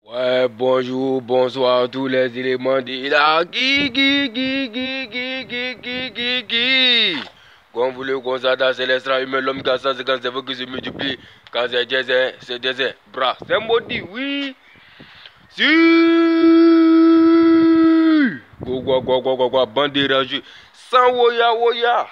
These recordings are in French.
Ouais, bonjour, bonsoir, tous les éléments de la Comme vous le constatez, c'est l'extra humain, l'homme qui a 150 veut que se multiplie. Quand c'est désert, c'est désert. Bras, c'est maudit, oui. Si. Quoi, bande dérangée. Sans woya woya.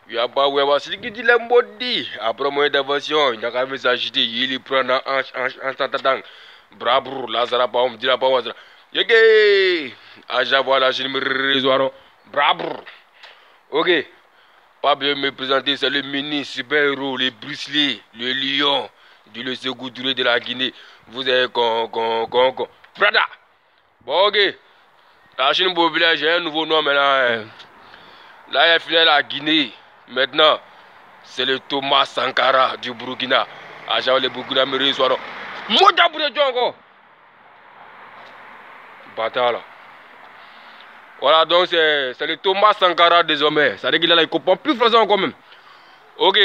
Il n'y a pas ouais, c'est qui dit les maudits. Après mon intervention, il n'a qu'à s'agiter, il prend un hanche. Brabro, Lazara Baum, Dila Bawazra. Yeke! Aja voilà, je me résois. Brabro. Ok. Pas bien me présenter, c'est le ministre super-héros, le Bruce Lee, le lion, du second tour de la Guinée. Vous êtes Brada! Bon, ok. La Chine populaire, j'ai un nouveau nom maintenant. Là, il a fini la Guinée. Maintenant, c'est le Thomas Sankara du Burkina. Aja le Burkina me résoit. Mota pour le encore. Bâtard là. Voilà, donc c'est le Thomas Sankara désormais. Ça veut dire qu'il il comprend plus français encore même. Ok.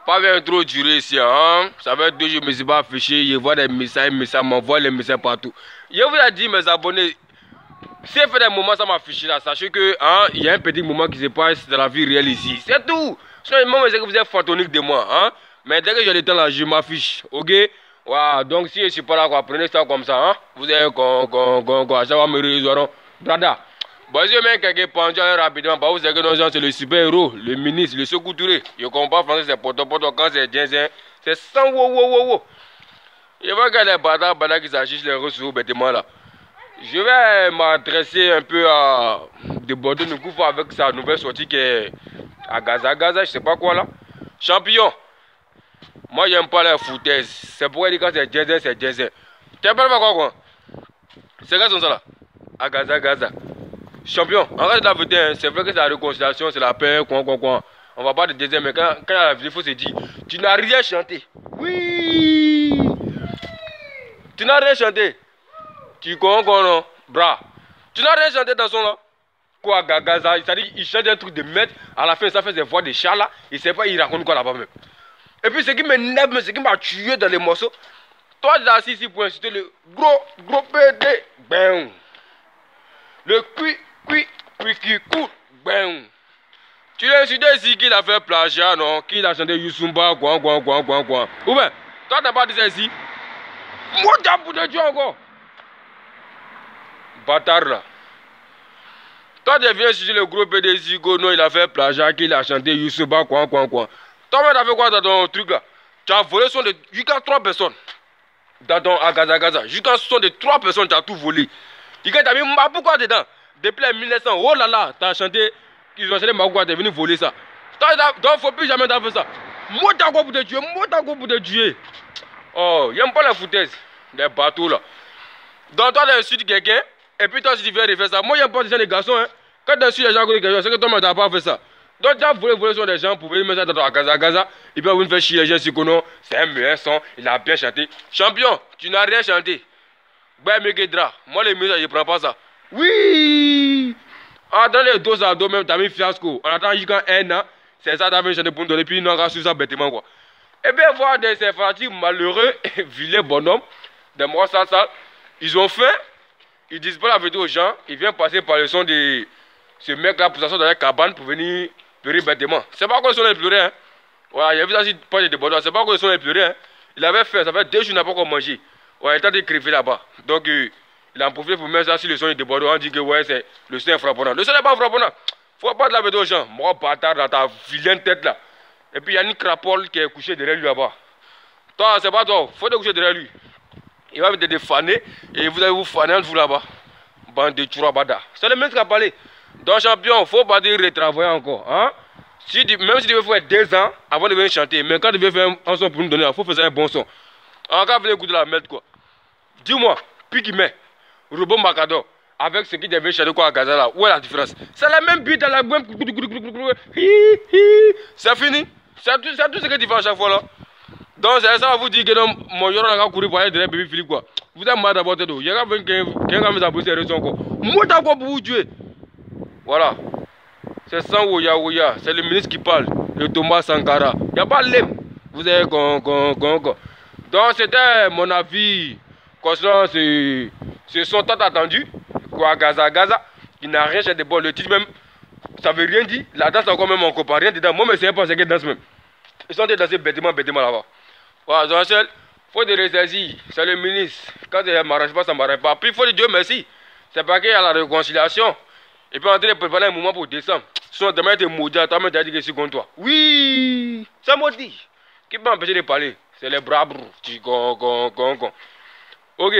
Pas bien trop durer ici. Hein? Ça fait 2 jours, je ne me suis pas affiché. Je vois des messages, m'envoie les messages partout. Je vous ai dit, mes abonnés, si fait des moments, ça m'affiche là. Sachez que il y a un petit moment qui se passe dans la vie réelle ici. C'est tout. Sinon, c'est que vous êtes photonique de moi. Hein? Mais dès que j'ai le temps là, je m'affiche. Ok? Voilà, donc si je ne suis pas là, quoi, prenez ça comme ça. Hein? Vous êtes ça va me résoudre. Brada. Bon, si je mets quelqu'un pendu rapidement, bah, vous savez que nos gens, c'est le super-héros, le ministre, le second touré. Je ne comprends pas français, c'est poto. Quand c'est bien, c'est sans wow. Je vois que les bâtards qui s'agissent les ressources bêtement là. Je vais m'adresser un peu à de Bordeaux Noukoufa avec sa nouvelle sortie qui est à Gaza, je sais pas quoi là. Champion. Moi, j'aime pas les foutaises. C'est pourquoi il dit quand c'est jazz, c'est jazz. Tu sais pas quoi? C'est quoi ça là? À Gaza. Champion, en fait, la vérité, hein, c'est vrai que c'est la réconciliation, c'est la paix, quoi. On va pas de désert, mais quand il y a la vidéo, il faut se dire, tu n'as rien chanté. Oui! Tu n'as rien chanté. Tu non? Bras. Tu n'as rien chanté dans son là? Quoi, Gaza? C'est-à-dire, il chante un truc de merde, à la fin, ça fait des voix de chat là, il sait pas, il raconte quoi là-bas même. Et puis ce qui m'énerve, ce qui m'a tué dans les morceaux, toi tu es assis ici pour insulter le gros PD. Ben. Le cui, ben. Tu l'as insulté ici qu'il a fait plagiat, non? Qu'il a chanté Yusumba, quoi. Ou bien, toi t'as pas dit ça ici? Moi t'as pour de Dieu encore. Bâtard là. Toi tu viens insulter le gros PD Zigo, non, il a fait plagiat, qu'il a chanté Yusumba, quoi. Toi-même, tu as fait quoi dans ton truc là? Tu as volé son de jusqu'à 3 personnes. Dans ton à Gaza. Jusqu'à son de 3 personnes, tu as tout volé. Tu as mis Mabouka dedans. Depuis les 1900, oh là là, tu as chanté. Ils ont chanté Mabouka, tu es venu voler ça. Donc, il ne faut plus jamais faire ça. Moi, t'as quoi pour te tuer, Oh, j'aime pas la foutaise. Les bateaux là. Donc, toi, tu insultes quelqu'un. Et puis, toi, si tu viens de faire ça. Moi, j'aime pas déjà les garçons. Hein. Quand tu insultes les gens, c'est que toi, tu n'as pas fait ça. Donc, tu as volé sur des gens pour venir mettre ça dans Gaza. Il peut venir faire chier les gens sur Kono. C'est un meilleur son. Il a bien chanté. Champion, tu n'as rien chanté. Ben, Megedra. Moi, les musiques, je ne prends pas ça. Oui! Dans les dos à dos, même, tu as mis fiasco. On attend jusqu'à 1 an. C'est ça, tu as chanté pour nous donner. Puis, il n'a sur ça bêtement, quoi. Et bien, voir des infantils malheureux, vilains bonhommes, des morts sales, ils ont faim. Ils disent pas la vérité aux gens. Ils viennent passer par le son de ce mec-là pour s'asseoir dans la cabane pour venir pleurer bêtement. C'est pas quoi le son de pleurer, hein. Voilà, il y a vu ça si pas de débordement. C'est pas quoi le son de pleurer, hein. Il avait faim, ça fait 2 jours qu'il n'a pas encore mangé. Ouais, il était de crever là-bas. Donc, il a en profité pour mettre ça sur le son de débordement. On dit que ouais, c'est le son est frappant. Le son n'est pas frappant. Faut pas de la vérité aux gens. Moi, bâtard, dans ta vilaine tête là. Et puis, il y a une crapole qui est couchée derrière lui là-bas. Toi, c'est pas toi. Faut te coucher derrière lui. Il va te défaner et vous allez vous faner entre vous là-bas. Bande de Tchourabada. C'est le même qui a parlé. Donc, champion, faut pas dire retravailler encore. Hein? Même si tu veux faire 2 ans avant de venir chanter, mais quand tu veux faire un son pour nous donner, il faut faire un bon son. En cas, venez écouter la merde quoi. Dis-moi, Pikimé, Robot Macador, avec ce qui devait chanter quoi à Gaza là, où est la différence? C'est la même bite à la même. C'est fini. C'est tout ce que tu fais à chaque fois là. Donc, ça va vous dire que mon yoro n'a couru pour aller derrière bébé Philippe quoi. Vous êtes mal d'abord tout. Il y a quelqu'un qui m'a posé raison encore. Moi, t'as quoi pour vous tuer? Voilà. C'est sans Ouya. C'est le ministre qui parle. Le Thomas Sankara. Il n'y a pas l'em. Vous avez Donc c'était mon avis concernant ce son tant attendu, quoi, Gaza Gaza, qui n'a rien chez de bon. Le titre même, ça veut rien dire. La danse encore même on comprend rien dedans. Moi, je ne sais pas ce qu'elle danse même. Ils sont dansés bêtement là-bas. Voilà, Jean-Michel, il faut des ressaisir. C'est le ministre. Quand ça ne m'arrange pas, ça ne m'arrange pas. Puis il faut dire Dieu merci. C'est pas qu'il y a la réconciliation. Et puis on est en train de préparer un moment pour décembre. Sinon, demain, tu es maudit. Toi-même, tu as dit que je suis contre toi. Oui, c'est maudit. Qui peut m'empêcher de parler? C'est les bras brou. Ok.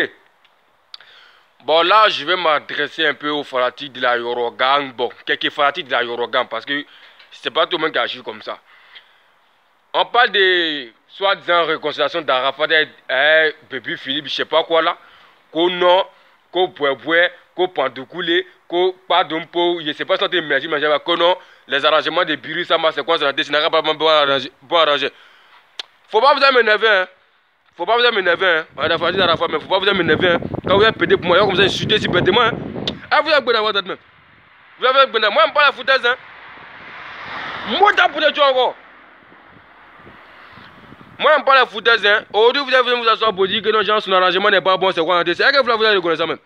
Bon, là, je vais m'adresser un peu aux fanatiques de la Yorogang. Bon, quelques fanatiques de la Yorogang. Parce que c'est pas tout le monde qui agit comme ça. On parle de soi-disant réconciliation d'Arafat et Bébé Philippe, je sais pas quoi là. Qu'on non, qu'on boué, qu'on pandoukoulé, qu'on pas d'umpo, je sais pas si on te merci, mais qu'on non, les arrangements de Biru, ça m'a c'est quoi, ça n'a pas bon arrangé. Faut pas vous m'énerver, hein. Faut pas vous m'énerver, hein. On a fait d'Arafat, mais faut pas vous m'énerver, hein. Quand vous avez pédé pour moi, comme ça, insulté si bêtement, hein. Ah, vous avez bien avoir même. Vous avez bien, moi, je pas la foutaise, hein. Moi, t'as pour des choses encore. Moi, je ne parle pas de foutaise. Hein. Aujourd'hui, vous avez vous asseoir pour dire que non, genre, son arrangement n'est pas bon. C'est quoi? C'est que vous avez reconnaître ça même.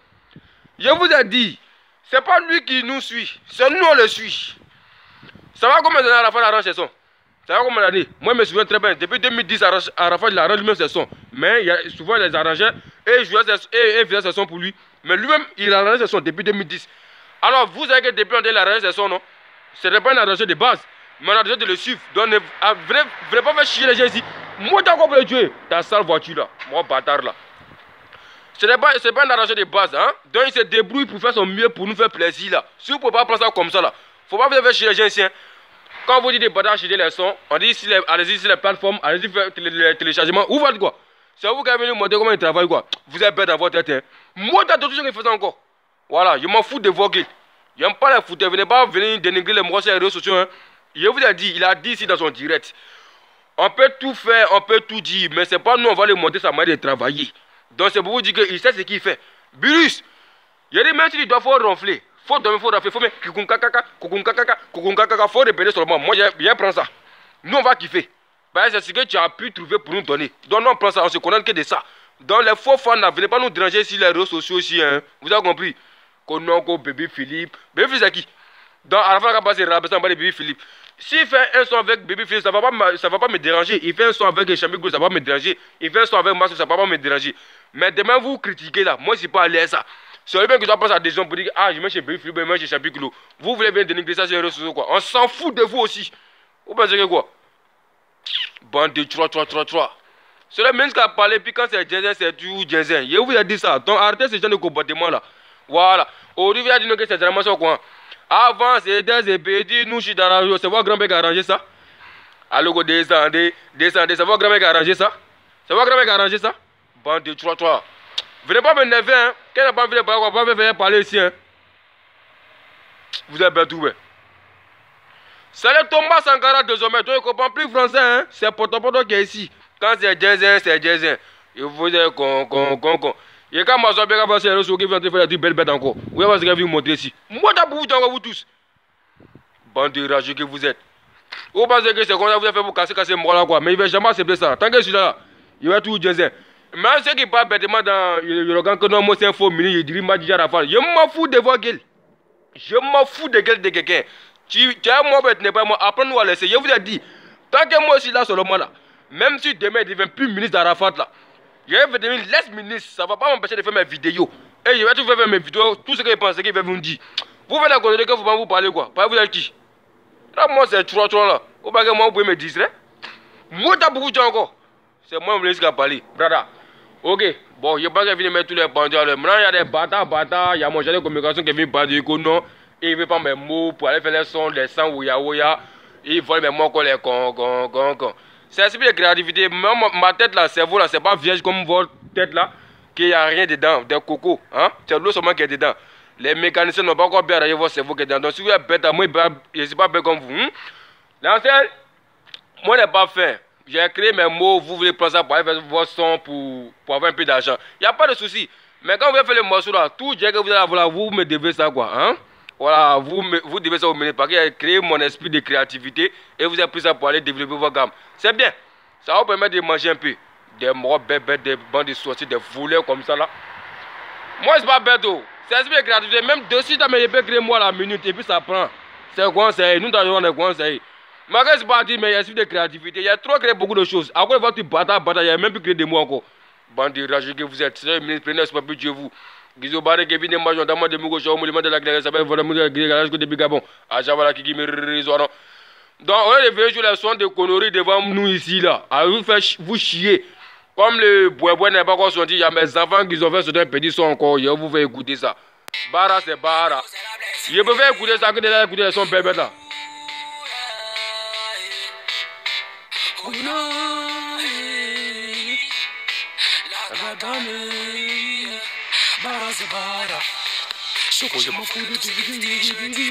Je vous ai dit, c'est pas lui qui nous suit. C'est nous, on le suit. Ça va comme Arafat arrange ses sons. Ça va comme on a dit. Moi, je me souviens très bien. Depuis 2010, Arafat il arrange lui-même ses sons. Mais il y a souvent les arrangeait et il faisait ses sons pour lui. Mais lui-même, il arrange ses sons depuis 2010. Alors, vous savez que depuis on a arrangé ses sons, non? Ce n'est pas un arrangeur de base. Mais on a déjà de le suivre. Donc, venez pas faire chier les gens ici. Moi, t'as compris le tuer. Ta sale voiture là. Moi, bâtard là. Ce n'est pas un arrangeur de base. Hein? Donc, il se débrouille pour faire son mieux pour nous faire plaisir là. Si vous ne pouvez pas prendre ça comme ça là, faut pas faire chier les gens ici. Hein? Quand vous dites des bâtards chier les sons, on dit allez-y sur les plateformes, allez-y faire les téléchargements. Où faites quoi? C'est vous qui avez venu montrer comment ils travaillent quoi. Vous êtes bête dans votre tête. Hein? Moi, t'as d'autres choses qui font encore. Voilà, je m'en fous de vos guildes. Je n'aime pas les foutre. Venez pas venir dénigrer les morts sur les réseaux sociaux. Hein? Je vous ai dit, il a dit ici dans son direct. On peut tout faire, on peut tout dire, mais c'est pas nous, on va lui montrer sa manière de travailler. Donc c'est pour vous dire qu'il sait ce qu'il fait. Virus, il a dit même s'il doit faut ronfler, faut dormir, faut ronfler, faut mettre faut répéter seulement. Moi, je prends ça. Nous, on va kiffer. Ben, c'est ce que tu as pu trouver pour nous donner. Donc nous, on prend ça, on se connaît que de ça. Donc les faux fans, venez pas nous déranger sur les réseaux sociaux aussi. Hein. Vous avez compris? Kononko, Bébé Philippe. Bébé Philippe, c'est qui? Donc à la fin, on va passer à Bébé Philippe. S'il fait un son avec Bébé Philippe, ça va pas me déranger. Il fait un son avec Chamigo, ça va pas me déranger. Il fait un son avec Masso, ça va pas me déranger. Mais demain, vous critiquez là. Moi, je ne suis pas allé à ça. C'est le même que je dois prendre sa décision pour dire ah, je mets chez Bébé Philippe, je mets chez Chamigo. Vous voulez bien dénigrer ça sur les réseaux sociaux quoi. On s'en fout de vous aussi. Vous pensez que quoi? Bande de 3. C'est le même qui a parlé, puis quand c'est Jensen, c'est tout Jensen. Je vous ai dit ça. Donc arrêtez ce genre de comportement là. Voilà. Aujourd'hui, il a dit que c'est vraiment ça quoi. Avant, c'était des petits, nous, je suis dans la rue. C'est votre grand-père qui a arrangé ça. Alors, descendez. C'est votre grand-père qui a arrangé ça. C'est votre grand-père qui a arrangé ça. Bande de 3. Venez pas m'énerver, hein. Quel n'a pas envie de parler, on va pas venir parler ici, hein. Vous êtes bien tout, hein. C'est le Thomas Sankara désormais. Donc, il ne comprend plus français, hein. C'est Poto qui est ici. Quand c'est Jensen, c'est Jensen. Il vous dit con. Et quand moi, je vais faire les réseaux qui vont faire des belles bêtes encore. Vous allez voir ce que vous montrer ici. Moi, t'as pour vous tous. Bande de rageux que vous êtes. Vous pensez que c'est comme ça vous avez fait pour casser moi là quoi. Mais il ne va jamais accepter ça. Tant que je suis là, il va tout Jensen. Mais ceux qui parlent bêtement dans le regard que non, moi c'est un faux ministre, il dit m'a dit à la fin. Je m'en fous de vos gueules. Je m'en fous de gueule de quelqu'un. Tu es moi, mais tu n'es pas moi. Apprends-nous à laisser. Je vous ai dit, tant que moi je suis là seulement là, même si demain il ne devient plus ministre d'Arafat là, je vais devenir laisse-ministre, ça ne va pas m'empêcher de faire mes vidéos. Et je vais tout faire mes vidéos, tout ce que je pense, qu'il va vous dire. Vous faites la connerie que vous ne vous parler quoi. Pas vous êtes qui? Là, moi c'est 3 là. Vous voyez que moi vous pouvez me distraire. Moi t'as beaucoup de gens encore. C'est moi le ministre qui a parlé. Brada. Ok. Bon, je pense qu'il vient mettre tous les bandits. Maintenant il y a des bâtards. Il y a mon genre de communication qui vient parler que non. Et il veut pas mes mots pour aller faire les sons, les sons ouya. Il vole mes mots comme les con. C'est un esprit de créativité. Ma tête là, cerveau là, c'est pas vierge comme votre tête là, qu'il n'y a rien dedans, des cocos. Hein? C'est l'eau seulement qui est dedans. Les mécaniciens n'ont pas encore bien arrangé votre cerveau qui est dedans. Donc si vous êtes bête, moi je ne suis pas bête comme vous. L'ancien, moi je n'ai pas fait. J'ai créé mes mots, vous voulez prendre ça pour aller faire votre son pour avoir un peu d'argent. Il n'y a pas de souci. Mais quand vous avez fait le morceau là, tout dire que vous allez avoir, vous me devez ça quoi. Hein? Voilà, vous devez ça au ministre parce qu'il a créé mon esprit de créativité et vous avez pris ça pour aller développer votre gamme. C'est bien. Ça va vous permettre de manger un peu. des morts bêtes, des bandes de sorties, des voleurs comme ça là. Moi, c'est pas bête. C'est esprit de créativité. Même de suite, mais il peut créer moi la minute et puis ça prend. C'est conseil. Nous, t'avons des conseils. Mais quand c'est parti, mais il y a esprit de créativité. Il y a trop créé beaucoup de choses. Après, votre bataille, il y a même plus créé des mots encore. Bande de rageux que vous êtes. C'est le ministre, prenez ce papier de vous. Gizo Baré qui vient de manger, notamment de Mougo, au monument de la Grèce, ça s'appelle vraiment le grillage de Bigabon. À Javala qui me raisonne. Donc, on est venu sur les sons de conneries devant nous ici, là. À vous faire vous chier. Comme le bois n'est pas encore sorti, il y a mes enfants qui ont fait ce un petit son encore. Je vous fais écouter ça. Bara, c'est Bara. Je peux faire écouter ça que déjà écouter les sons bébés là. Bara c'est Bara. Choco, je m'en fous de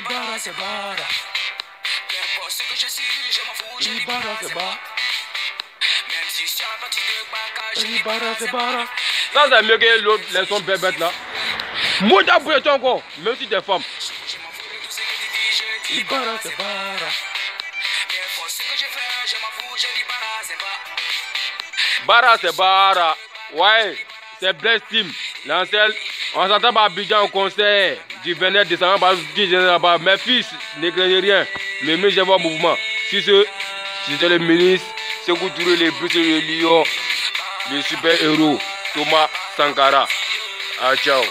Bara c'est Bara. N'importe ce que je suis, je m'en fous, je dis Bara c'est Bara. Même si je suis un petit de Baka, je dis Bara c'est Bara. Ça c'est mieux que l'autre, les sons bébés là. Moi t'as pris encore, même si t'es femme. Je m'en fous de tout ce que tu dis, je dis Bara c'est Bara. N'importe ce que je fais, je m'en fous, je dis Bara c'est Bara. Bara c'est Bara. Ouais, c'est Bless Team. L'ancien, on s'entend par Abidjan au concert du 29 décembre par là-bas. Mes fils, ne craignez rien. Mais je vois mouvement. Si c'est le ministre, c'est vous tournez les plus le lion, le super héros, Thomas Sankara. Ah, ciao.